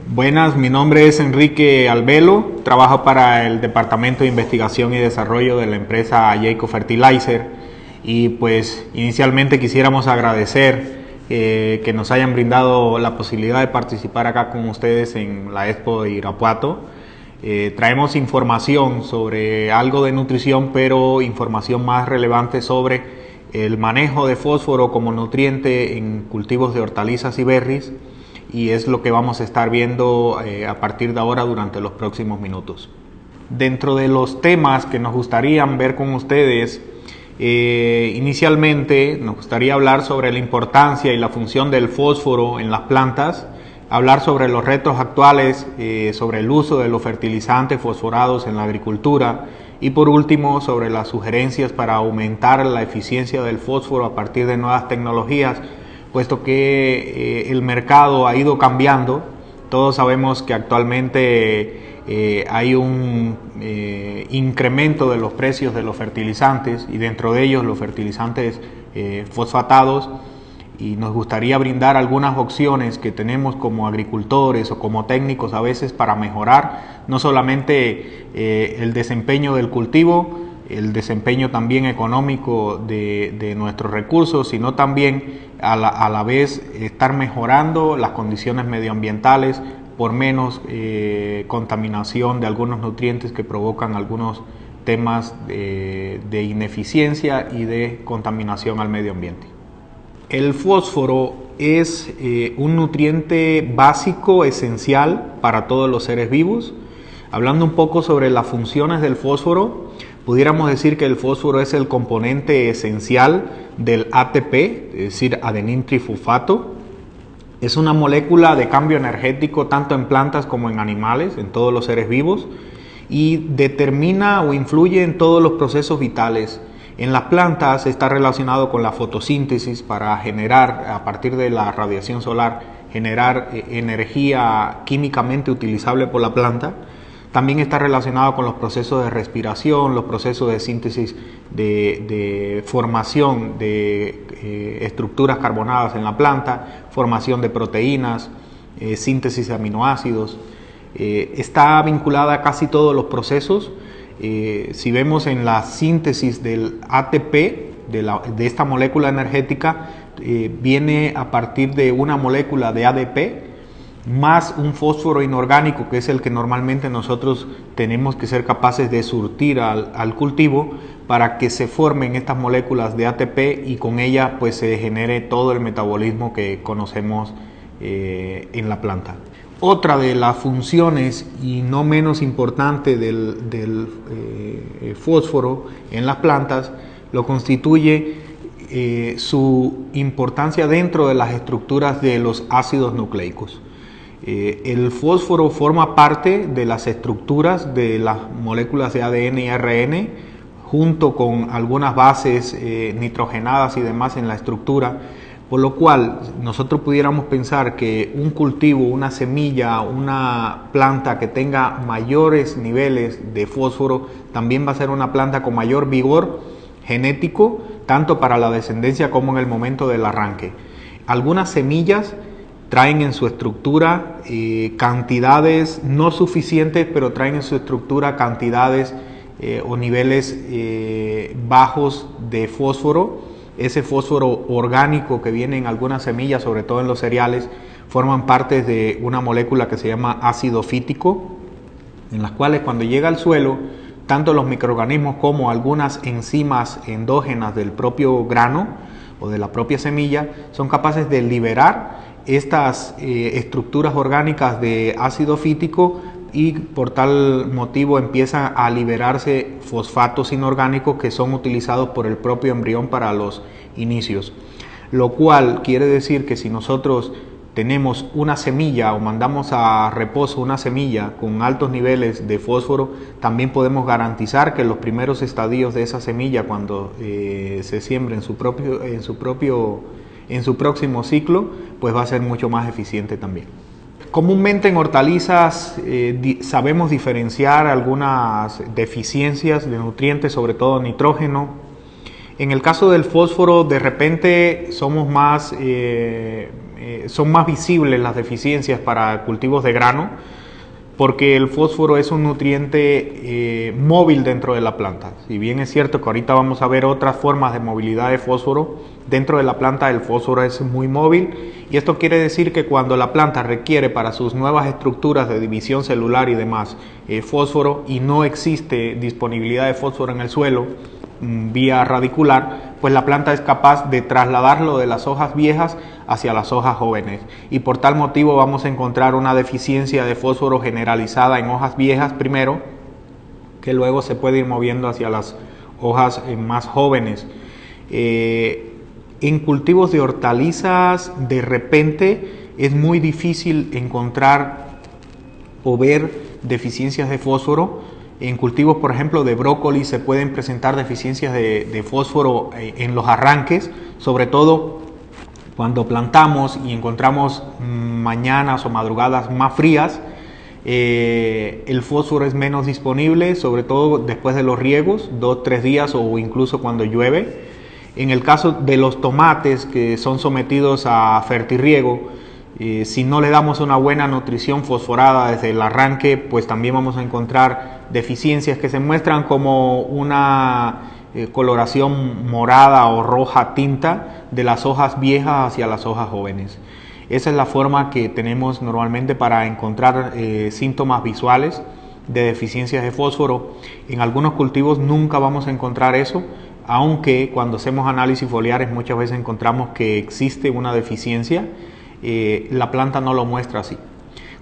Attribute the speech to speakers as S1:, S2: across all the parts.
S1: Buenas, mi nombre es Enrique Albelo, trabajo para el Departamento de Investigación y Desarrollo de la empresa Jayco Fertilizer y pues inicialmente quisiéramos agradecer que nos hayan brindado la posibilidad de participar acá con ustedes en la Expo de Irapuato. Traemos información sobre algo de nutrición, pero información más relevante sobre el manejo de fósforo como nutriente en cultivos de hortalizas y berries, y es lo que vamos a estar viendo a partir de ahora durante los próximos minutos. Dentro de los temas que nos gustaría ver con ustedes, inicialmente nos gustaría hablar sobre la importancia y la función del fósforo en las plantas, hablar sobre los retos actuales, sobre el uso de los fertilizantes fosforados en la agricultura y por último sobre las sugerencias para aumentar la eficiencia del fósforo a partir de nuevas tecnologías, puesto que el mercado ha ido cambiando. Todos sabemos que actualmente hay un incremento de los precios de los fertilizantes y dentro de ellos los fertilizantes fosfatados, y nos gustaría brindar algunas opciones que tenemos como agricultores o como técnicos a veces para mejorar no solamente el desempeño del cultivo, el desempeño también económico de nuestros recursos, sino también a la vez estar mejorando las condiciones medioambientales por menos contaminación de algunos nutrientes que provocan algunos temas de ineficiencia y de contaminación al medio ambiente. El fósforo es un nutriente básico, esencial para todos los seres vivos. Hablando un poco sobre las funciones del fósforo, pudiéramos decir que el fósforo es el componente esencial del ATP, es decir, adenín trifosfato. Es una molécula de cambio energético tanto en plantas como en animales, en todos los seres vivos, y determina o influye en todos los procesos vitales. En las plantas está relacionado con la fotosíntesis para generar, a partir de la radiación solar, generar energía químicamente utilizable por la planta. También está relacionado con los procesos de respiración, los procesos de síntesis de formación de estructuras carbonadas en la planta, formación de proteínas, síntesis de aminoácidos. Está vinculada a casi todos los procesos. Si vemos en la síntesis del ATP, de esta molécula energética, viene a partir de una molécula de ADP, más un fósforo inorgánico, que es el que normalmente nosotros tenemos que ser capaces de surtir al cultivo para que se formen estas moléculas de ATP y con ella pues se genere todo el metabolismo que conocemos en la planta. Otra de las funciones y no menos importante del fósforo en las plantas lo constituye su importancia dentro de las estructuras de los ácidos nucleicos. El fósforo forma parte de las estructuras de las moléculas de ADN y ARN, junto con algunas bases nitrogenadas y demás en la estructura, por lo cual nosotros pudiéramos pensar que un cultivo, una semilla, una planta que tenga mayores niveles de fósforo también va a ser una planta con mayor vigor genético, tanto para la descendencia como en el momento del arranque. Algunas semillas traen en su estructura cantidades no suficientes, pero traen en su estructura cantidades o niveles bajos de fósforo. Ese fósforo orgánico que viene en algunas semillas, sobre todo en los cereales, forman parte de una molécula que se llama ácido fítico, en las cuales cuando llega al suelo, tanto los microorganismos como algunas enzimas endógenas del propio grano o de la propia semilla son capaces de liberar estas estructuras orgánicas de ácido fítico y por tal motivo empiezan a liberarse fosfatos inorgánicos que son utilizados por el propio embrión para los inicios, lo cual quiere decir que si nosotros tenemos una semilla o mandamos a reposo una semilla con altos niveles de fósforo, también podemos garantizar que los primeros estadios de esa semilla, cuando se siembre en su próximo ciclo, pues va a ser mucho más eficiente también. Comúnmente en hortalizas sabemos diferenciar algunas deficiencias de nutrientes, sobre todo nitrógeno. En el caso del fósforo, de repente somos más son más visibles las deficiencias para cultivos de grano, porque el fósforo es un nutriente móvil dentro de la planta. Si bien es cierto que ahorita vamos a ver otras formas de movilidad de fósforo, dentro de la planta el fósforo es muy móvil, y esto quiere decir que cuando la planta requiere para sus nuevas estructuras de división celular y demás fósforo, y no existe disponibilidad de fósforo en el suelo vía radicular, pues la planta es capaz de trasladarlo de las hojas viejas hacia las hojas jóvenes, y por tal motivo vamos a encontrar una deficiencia de fósforo generalizada en hojas viejas primero, que luego se puede ir moviendo hacia las hojas más jóvenes. En cultivos de hortalizas, de repente es muy difícil encontrar o ver deficiencias de fósforo. En cultivos, por ejemplo, de brócoli se pueden presentar deficiencias de fósforo en los arranques, sobre todo cuando plantamos y encontramos mañanas o madrugadas más frías. El fósforo es menos disponible, sobre todo después de los riegos, 2-3 días o incluso cuando llueve. En el caso de los tomates que son sometidos a fertirriego, si no le damos una buena nutrición fosforada desde el arranque, pues también vamos a encontrar deficiencias que se muestran como una coloración morada o roja tinta de las hojas viejas hacia las hojas jóvenes. Esa es la forma que tenemos normalmente para encontrar síntomas visuales de deficiencias de fósforo. En algunos cultivos nunca vamos a encontrar eso, aunque cuando hacemos análisis foliares muchas veces encontramos que existe una deficiencia. La planta no lo muestra así.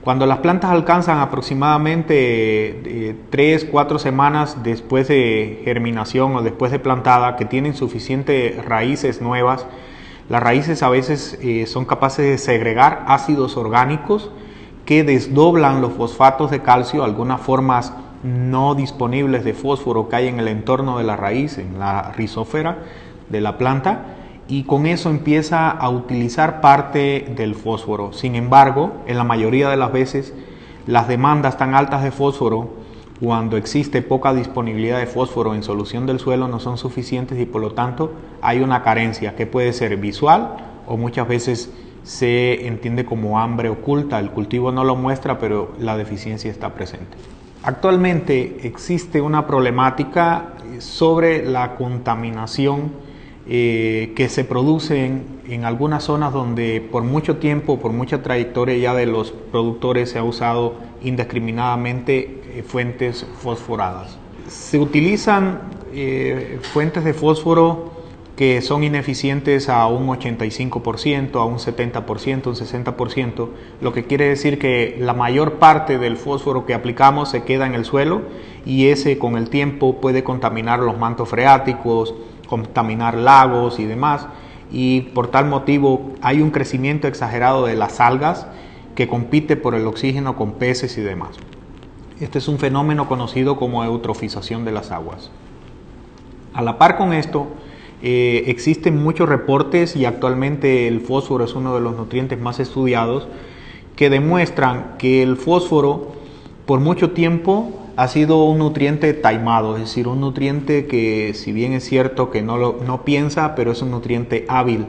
S1: Cuando las plantas alcanzan aproximadamente 3-4 semanas después de germinación o después de plantada, que tienen suficientes raíces nuevas, las raíces a veces son capaces de segregar ácidos orgánicos que desdoblan los fosfatos de calcio, algunas formas no disponibles de fósforo que hay en el entorno de la raíz, en la rizósfera de la planta, y con eso empieza a utilizar parte del fósforo. Sin embargo, en la mayoría de las veces, las demandas tan altas de fósforo, cuando existe poca disponibilidad de fósforo en solución del suelo, no son suficientes, y por lo tanto hay una carencia que puede ser visual o muchas veces se entiende como hambre oculta. El cultivo no lo muestra, pero la deficiencia está presente. Actualmente existe una problemática sobre la contaminación que se produce en algunas zonas donde por mucho tiempo, por mucha trayectoria ya de los productores, se ha usado indiscriminadamente fuentes fosforadas. Se utilizan fuentes de fósforo que son ineficientes a un 85%, a un 70%, un 60%, lo que quiere decir que la mayor parte del fósforo que aplicamos se queda en el suelo, y ese con el tiempo puede contaminar los mantos freáticos, contaminar lagos y demás, y por tal motivo hay un crecimiento exagerado de las algas que compite por el oxígeno con peces y demás. Este es un fenómeno conocido como eutrofización de las aguas. A la par con esto, existen muchos reportes, y actualmente el fósforo es uno de los nutrientes más estudiados, que demuestran que el fósforo por mucho tiempo ha sido un nutriente taimado, es decir, un nutriente que, si bien es cierto que no piensa, pero es un nutriente hábil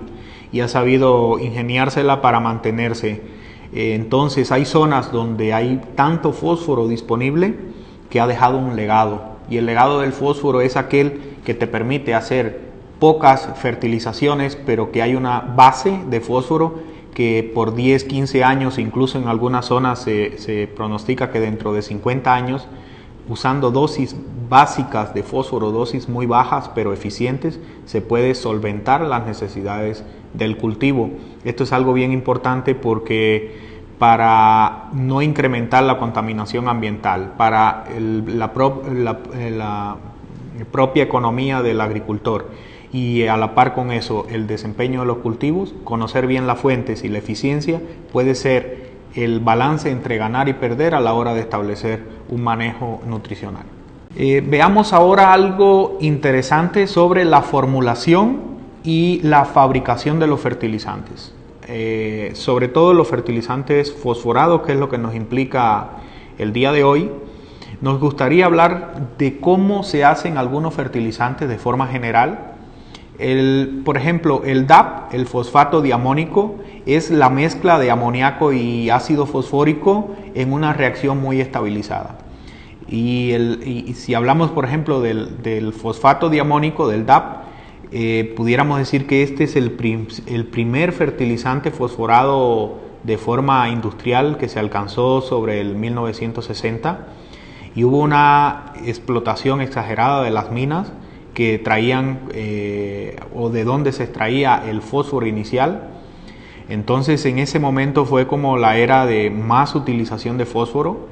S1: y ha sabido ingeniársela para mantenerse. Entonces hay zonas donde hay tanto fósforo disponible que ha dejado un legado, y el legado del fósforo es aquel que te permite hacer pocas fertilizaciones, pero que hay una base de fósforo que por 10-15 años, incluso en algunas zonas se pronostica que dentro de 50 años, usando dosis básicas de fósforo, dosis muy bajas pero eficientes, se puede solventar las necesidades del cultivo. Esto es algo bien importante porque para no incrementar la contaminación ambiental, para la propia economía del agricultor, y a la par con eso el desempeño de los cultivos, conocer bien las fuentes y la eficiencia puede ser el balance entre ganar y perder a la hora de establecer un manejo nutricional. Veamos ahora algo interesante sobre la formulación y la fabricación de los fertilizantes. Sobre todo los fertilizantes fosforados, que es lo que nos implica el día de hoy. Nos gustaría hablar de cómo se hacen algunos fertilizantes de forma general. Por ejemplo, el DAP, el fosfato diamónico, es la mezcla de amoníaco y ácido fosfórico en una reacción muy estabilizada. Y si hablamos, por ejemplo, del fosfato diamónico, del DAP, pudiéramos decir que este es el primer fertilizante fosforado de forma industrial que se alcanzó sobre el 1960, y hubo una explotación exagerada de las minas que traían o de donde se extraía el fósforo inicial. Entonces en ese momento fue como la era de más utilización de fósforo.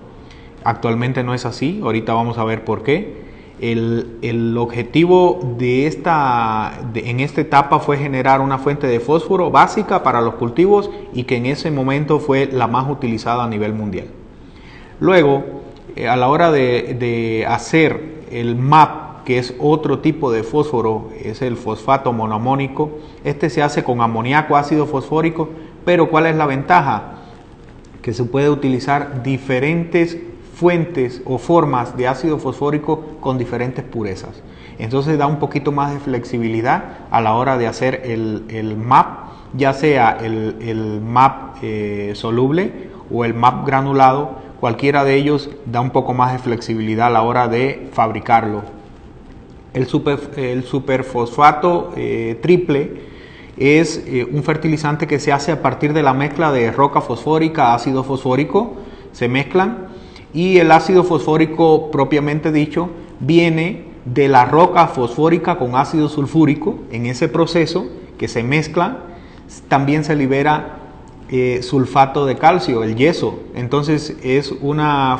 S1: Actualmente no es así, ahorita vamos a ver por qué. El objetivo en esta etapa fue generar una fuente de fósforo básica para los cultivos y que en ese momento fue la más utilizada a nivel mundial. Luego, a la hora de hacer el MAP, que es otro tipo de fósforo, es el fosfato monoamónico, este se hace con amoníaco, ácido fosfórico, pero ¿cuál es la ventaja? Que se puede utilizar diferentes fuentes o formas de ácido fosfórico con diferentes purezas. Entonces da un poquito más de flexibilidad a la hora de hacer el MAP, ya sea el MAP soluble o el MAP granulado. Cualquiera de ellos da un poco más de flexibilidad a la hora de fabricarlo. El superfosfato triple es un fertilizante que se hace a partir de la mezcla de roca fosfórica, ácido fosfórico, se mezclan. Y el ácido fosfórico propiamente dicho viene de la roca fosfórica con ácido sulfúrico. En ese proceso que se mezcla también se libera sulfato de calcio, el yeso. Entonces es una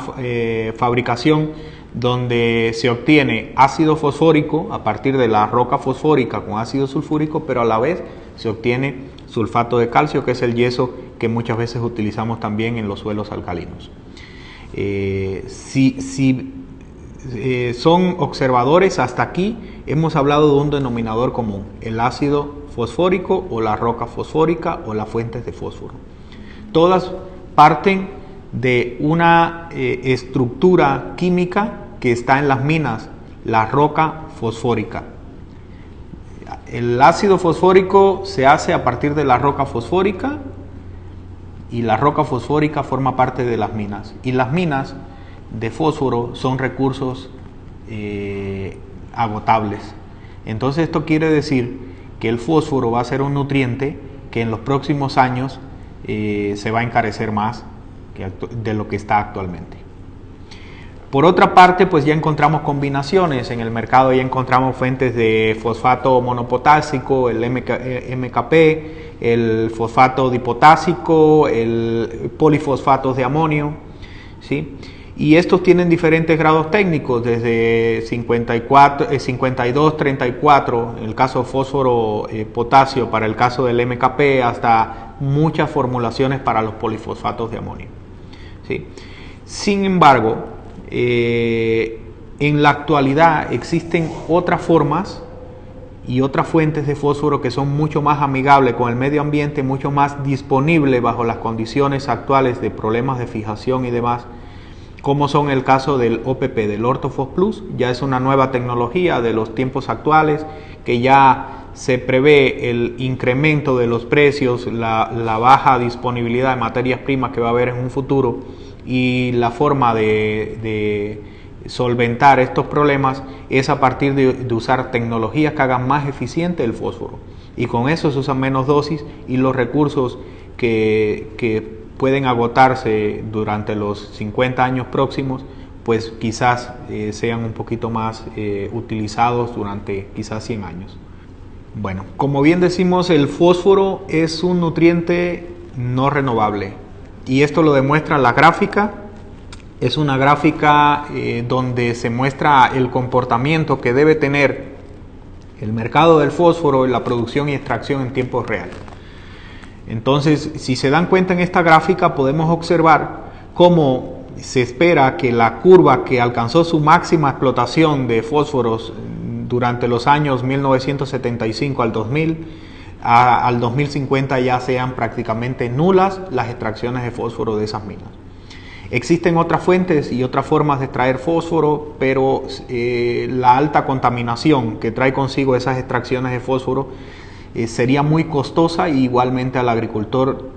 S1: fabricación donde se obtiene ácido fosfórico a partir de la roca fosfórica con ácido sulfúrico, pero a la vez se obtiene sulfato de calcio, que es el yeso que muchas veces utilizamos también en los suelos alcalinos. Si son observadores, hasta aquí hemos hablado de un denominador común: el ácido fosfórico o la roca fosfórica o las fuentes de fósforo. Todas parten de una estructura química que está en las minas, la roca fosfórica. El ácido fosfórico se hace a partir de la roca fosfórica, y la roca fosfórica forma parte de las minas. Y las minas de fósforo son recursos agotables. Entonces esto quiere decir que el fósforo va a ser un nutriente que en los próximos años se va a encarecer más de lo que está actualmente. Por otra parte, pues ya encontramos combinaciones en el mercado, ya encontramos fuentes de fosfato monopotásico, el MKP, el fosfato dipotásico, el polifosfatos de amonio, ¿sí? Y estos tienen diferentes grados técnicos, desde 52, 34, en el caso fósforo potasio, para el caso del MKP, hasta muchas formulaciones para los polifosfatos de amonio, ¿sí? Sin embargo, en la actualidad existen otras formas y otras fuentes de fósforo que son mucho más amigables con el medio ambiente, mucho más disponibles bajo las condiciones actuales de problemas de fijación y demás, como son el caso del OPP, del Orthofos Plus. Ya es una nueva tecnología de los tiempos actuales que ya se prevé el incremento de los precios, la baja disponibilidad de materias primas que va a haber en un futuro, y la forma de solventar estos problemas es a partir de usar tecnologías que hagan más eficiente el fósforo, y con eso se usan menos dosis y los recursos que pueden agotarse durante los 50 años próximos, pues quizás sean un poquito más utilizados durante quizás 100 años. Bueno, como bien decimos, el fósforo es un nutriente no renovable, y esto lo demuestra la gráfica. Es una gráfica donde se muestra el comportamiento que debe tener el mercado del fósforo en la producción y extracción en tiempo real. Entonces, si se dan cuenta en esta gráfica, podemos observar cómo se espera que la curva que alcanzó su máxima explotación de fósforos durante los años 1975 al 2000, al 2050 ya sean prácticamente nulas las extracciones de fósforo de esas minas. Existen otras fuentes y otras formas de extraer fósforo, pero la alta contaminación que trae consigo esas extracciones de fósforo sería muy costosa, y igualmente al agricultor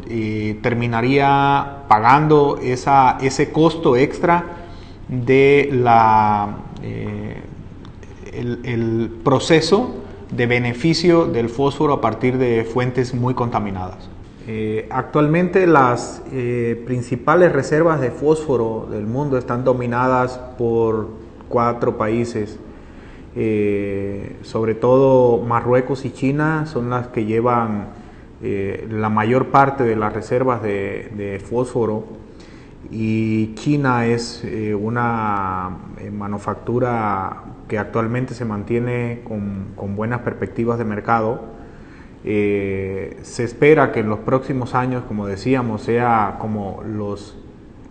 S1: terminaría pagando ese costo extra de el proceso de beneficio del fósforo a partir de fuentes muy contaminadas. Actualmente las principales reservas de fósforo del mundo están dominadas por 4 países. Sobre todo Marruecos y China son las que llevan la mayor parte de las reservas de fósforo, y China es una manufactura que actualmente se mantiene con buenas perspectivas de mercado. Se espera que en los próximos años, como decíamos, sea como los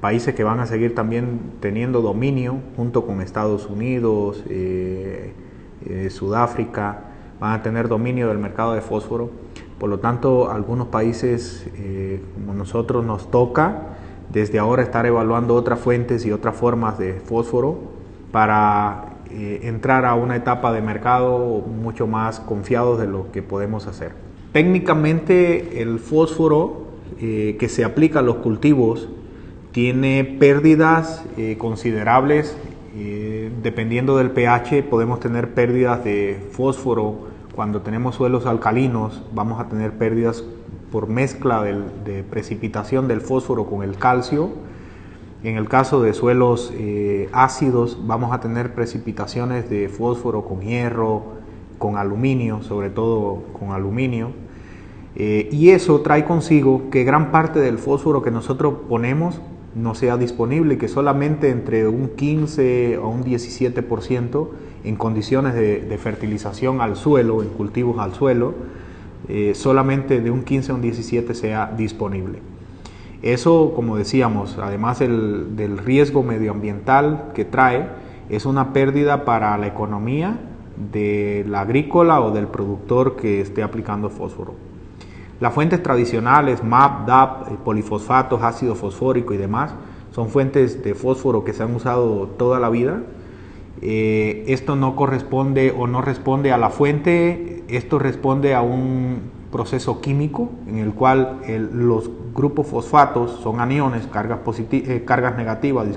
S1: países que van a seguir también teniendo dominio, junto con Estados Unidos, Sudáfrica, van a tener dominio del mercado de fósforo. Por lo tanto, algunos países como nosotros nos toca desde ahora estar evaluando otras fuentes y otras formas de fósforo para entrar a una etapa de mercado mucho más confiados de lo que podemos hacer. Técnicamente, el fósforo que se aplica a los cultivos tiene pérdidas considerables. Dependiendo del pH, podemos tener pérdidas de fósforo. Cuando tenemos suelos alcalinos, vamos a tener pérdidas por mezcla de precipitación del fósforo con el calcio. En el caso de suelos ácidos, vamos a tener precipitaciones de fósforo con hierro, con aluminio, sobre todo con aluminio. Y eso trae consigo que gran parte del fósforo que nosotros ponemos no sea disponible, y que solamente entre un 15 o un 17% en condiciones de fertilización al suelo, en cultivos al suelo, solamente de un 15 a un 17 sea disponible. Eso, como decíamos, además del riesgo medioambiental que trae, es una pérdida para la economía del agrícola o del productor que esté aplicando fósforo. Las fuentes tradicionales, MAP, DAP, polifosfatos, ácido fosfórico y demás, son fuentes de fósforo que se han usado toda la vida. Esto no corresponde o no responde a la fuente, esto responde a un proceso químico en el cual los grupos fosfatos son aniones, cargas negativas,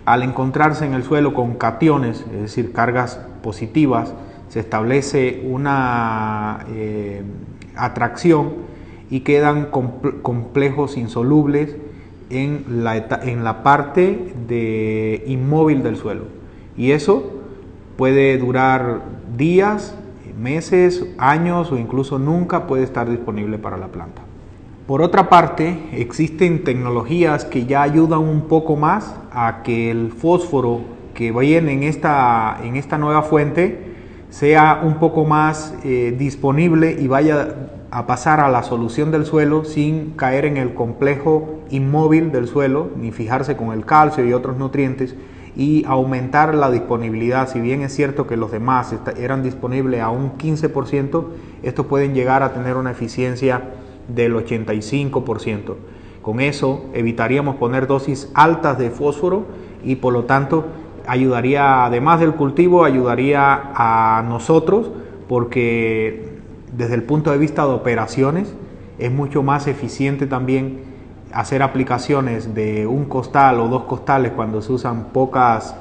S1: al encontrarse en el suelo con cationes, es decir, cargas positivas, se establece una atracción y quedan complejos insolubles en la parte inmóvil del suelo, y eso puede durar días, meses, años o incluso nunca puede estar disponible para la planta. Por otra parte, existen tecnologías que ya ayudan un poco más a que el fósforo que viene en esta nueva fuente sea un poco más disponible y vaya a pasar a la solución del suelo sin caer en el complejo inmóvil del suelo, ni fijarse con el calcio y otros nutrientes, y aumentar la disponibilidad. Si bien es cierto que los demás eran disponibles a un 15%, estos pueden llegar a tener una eficiencia del 85%. Con eso evitaríamos poner dosis altas de fósforo y por lo tanto ayudaría, además del cultivo, ayudaría a nosotros, porque desde el punto de vista de operaciones es mucho más eficiente también hacer aplicaciones de un costal o 2 costales cuando se usan pocas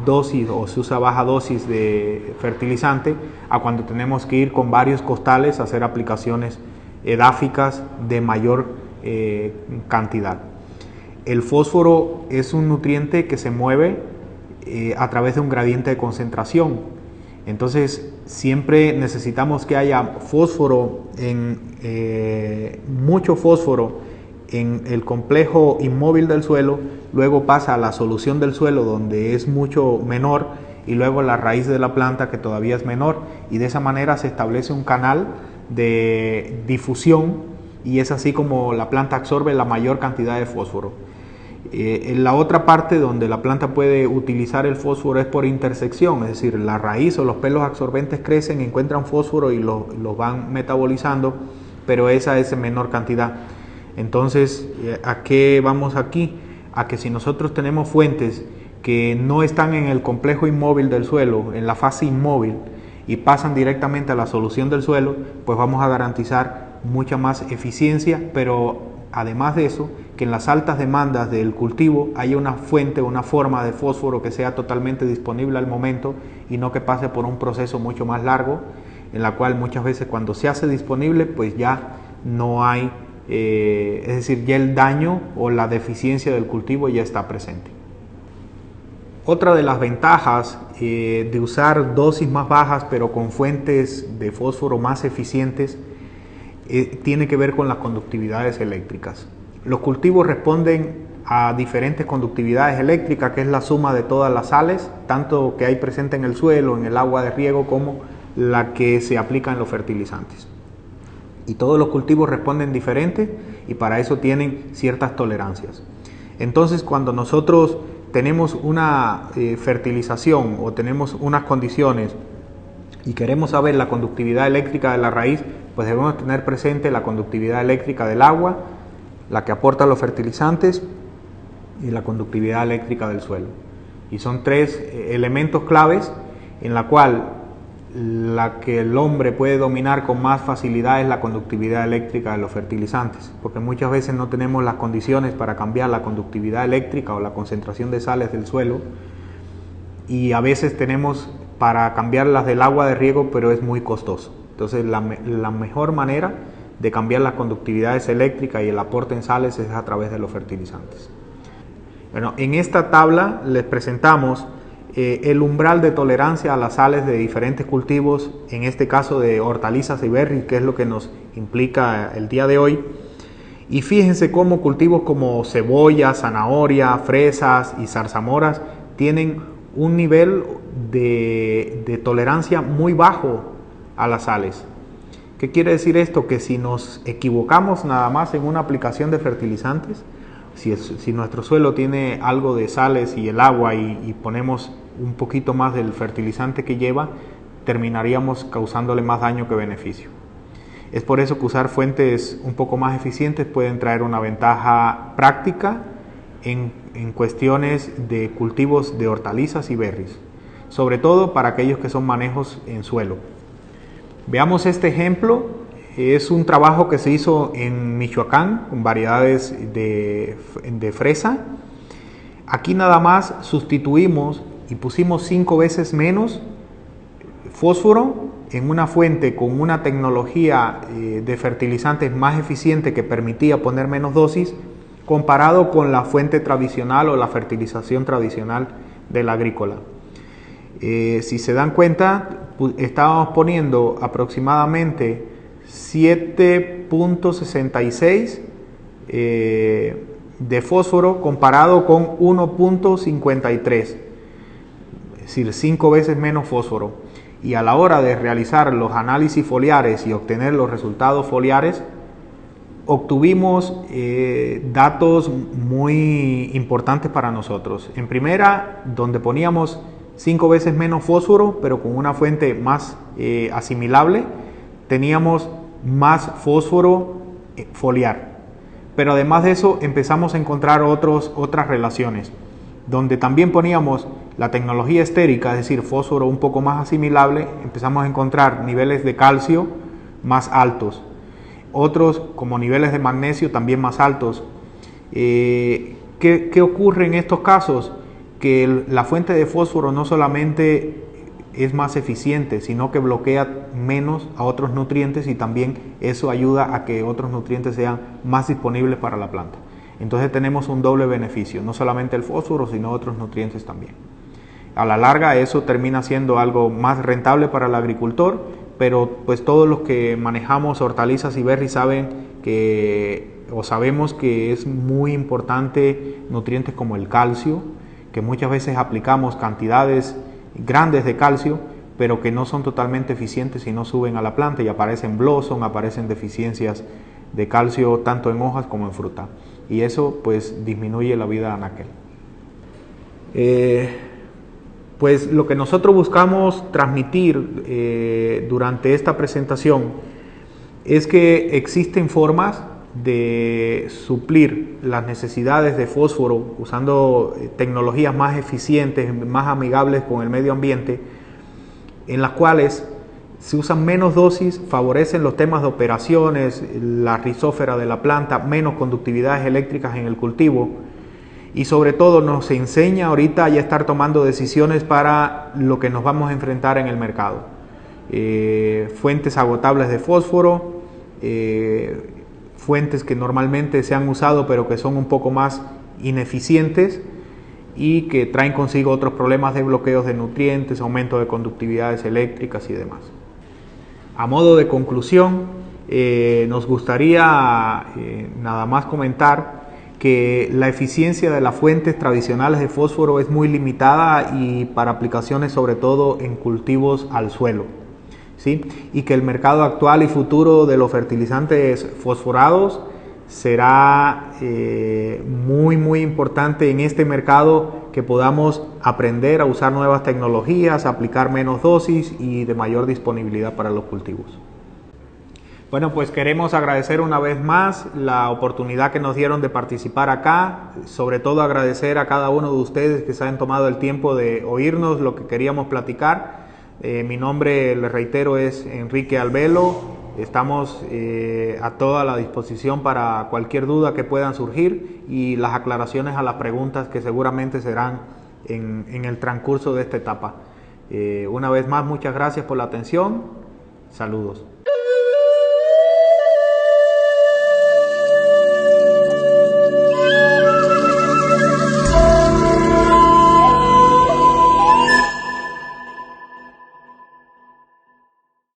S1: dosis o se usa baja dosis de fertilizante, a cuando tenemos que ir con varios costales a hacer aplicaciones edáficas de mayor cantidad. El fósforo es un nutriente que se mueve a través de un gradiente de concentración. Entonces siempre necesitamos que haya fósforo, mucho fósforo en el complejo inmóvil del suelo, luego pasa a la solución del suelo donde es mucho menor, y luego la raíz de la planta que todavía es menor, y de esa manera se establece un canal de difusión, y es así como la planta absorbe la mayor cantidad de fósforo. En la otra parte donde la planta puede utilizar el fósforo es por intersección, es decir, la raíz o los pelos absorbentes crecen, encuentran fósforo y los van metabolizando, pero esa es en menor cantidad. Entonces, ¿a qué vamos aquí? a que si nosotros tenemos fuentes que no están en el complejo inmóvil del suelo, en la fase inmóvil, y pasan directamente a la solución del suelo, pues vamos a garantizar mucha más eficiencia, pero además de eso, que en las altas demandas del cultivo haya una fuente, una forma de fósforo que sea totalmente disponible al momento y no que pase por un proceso mucho más largo, en la cual muchas veces cuando se hace disponible, pues ya no hay, es decir, ya el daño o la deficiencia del cultivo ya está presente. Otra de las ventajas de usar dosis más bajas pero con fuentes de fósforo más eficientes tiene que ver con las conductividades eléctricas. Los cultivos responden a diferentes conductividades eléctricas, que es la suma de todas las sales, tanto que hay presente en el suelo, en el agua de riego, como la que se aplica en los fertilizantes. Y todos los cultivos responden diferente y para eso tienen ciertas tolerancias. Entonces, cuando nosotros tenemos una fertilización o tenemos unas condiciones y queremos saber la conductividad eléctrica de la raíz, pues debemos tener presente la conductividad eléctrica del agua, la que aporta los fertilizantes y la conductividad eléctrica del suelo. Y son tres elementos claves en la cual la que el hombre puede dominar con más facilidad es la conductividad eléctrica de los fertilizantes, porque muchas veces no tenemos las condiciones para cambiar la conductividad eléctrica o la concentración de sales del suelo, y a veces tenemos para cambiar las del agua de riego, pero es muy costoso. Entonces la mejor manera de cambiar las conductividades eléctricas y el aporte en sales es a través de los fertilizantes. Bueno, en esta tabla les presentamos el umbral de tolerancia a las sales de diferentes cultivos, en este caso de hortalizas y berries, que es lo que nos implica el día de hoy. Y fíjense cómo cultivos como cebolla, zanahoria, fresas y zarzamoras tienen un nivel de tolerancia muy bajo a las sales. ¿Qué quiere decir esto? Que si nos equivocamos nada más en una aplicación de fertilizantes, si nuestro suelo tiene algo de sales y el agua y ponemos un poquito más del fertilizante que lleva, terminaríamos causándole más daño que beneficio. Es por eso que usar fuentes un poco más eficientes pueden traer una ventaja práctica en cuestiones de cultivos de hortalizas y berries, sobre todo para aquellos que son manejos en suelo. Veamos este ejemplo. Es un trabajo que se hizo en Michoacán con variedades de fresa. Aquí nada más sustituimos y pusimos 5 veces menos fósforo en una fuente con una tecnología de fertilizantes más eficiente que permitía poner menos dosis, comparado con la fuente tradicional o la fertilización tradicional del agrícola. Si se dan cuenta, estábamos poniendo aproximadamente 7.66 de fósforo comparado con 1.53, es decir, 5 veces menos fósforo. Y a la hora de realizar los análisis foliares y obtener los resultados foliares, obtuvimos datos muy importantes para nosotros. En primera, donde poníamos 5 veces menos fósforo, pero con una fuente más asimilable, teníamos más fósforo foliar. Pero además de eso, empezamos a encontrar otras relaciones, donde también poníamos la tecnología estérica, es decir, fósforo un poco más asimilable, empezamos a encontrar niveles de calcio más altos. Otros, como niveles de magnesio, también más altos. ¿Qué ocurre en estos casos? Que la fuente de fósforo no solamente es más eficiente, sino que bloquea menos a otros nutrientes, y también eso ayuda a que otros nutrientes sean más disponibles para la planta. Entonces tenemos un doble beneficio, no solamente el fósforo, sino otros nutrientes también. A la larga eso termina siendo algo más rentable para el agricultor, pero pues todos los que manejamos hortalizas y berries sabemos que es muy importante nutrientes como el calcio, que muchas veces aplicamos cantidades grandes de calcio, pero que no son totalmente eficientes y no suben a la planta, y aparecen blossom, aparecen deficiencias de calcio tanto en hojas como en fruta, y eso pues disminuye la vida de anaquel. Pues lo que nosotros buscamos transmitir durante esta presentación es que existen formas de suplir las necesidades de fósforo usando tecnologías más eficientes, más amigables con el medio ambiente, en las cuales se usan menos dosis, favorecen los temas de operaciones, la rizósfera de la planta, menos conductividades eléctricas en el cultivo y sobre todo nos enseña ahorita ya estar tomando decisiones para lo que nos vamos a enfrentar en el mercado. Fuentes agotables de fósforo, fuentes que normalmente se han usado pero que son un poco más ineficientes y que traen consigo otros problemas de bloqueos de nutrientes, aumento de conductividades eléctricas y demás. A modo de conclusión, nos gustaría nada más comentar que la eficiencia de las fuentes tradicionales de fósforo es muy limitada y para aplicaciones sobre todo en cultivos al suelo, ¿sí? Y que el mercado actual y futuro de los fertilizantes fosforados será muy importante en este mercado, que podamos aprender a usar nuevas tecnologías, aplicar menos dosis y de mayor disponibilidad para los cultivos. Bueno, pues queremos agradecer una vez más la oportunidad que nos dieron de participar acá, sobre todo agradecer a cada uno de ustedes que se han tomado el tiempo de oírnos lo que queríamos platicar. Mi nombre, les reitero, es Enrique Albelo. Estamos a toda la disposición para cualquier duda que puedan surgir y las aclaraciones a las preguntas que seguramente serán en el transcurso de esta etapa. Una vez más, muchas gracias por la atención. Saludos.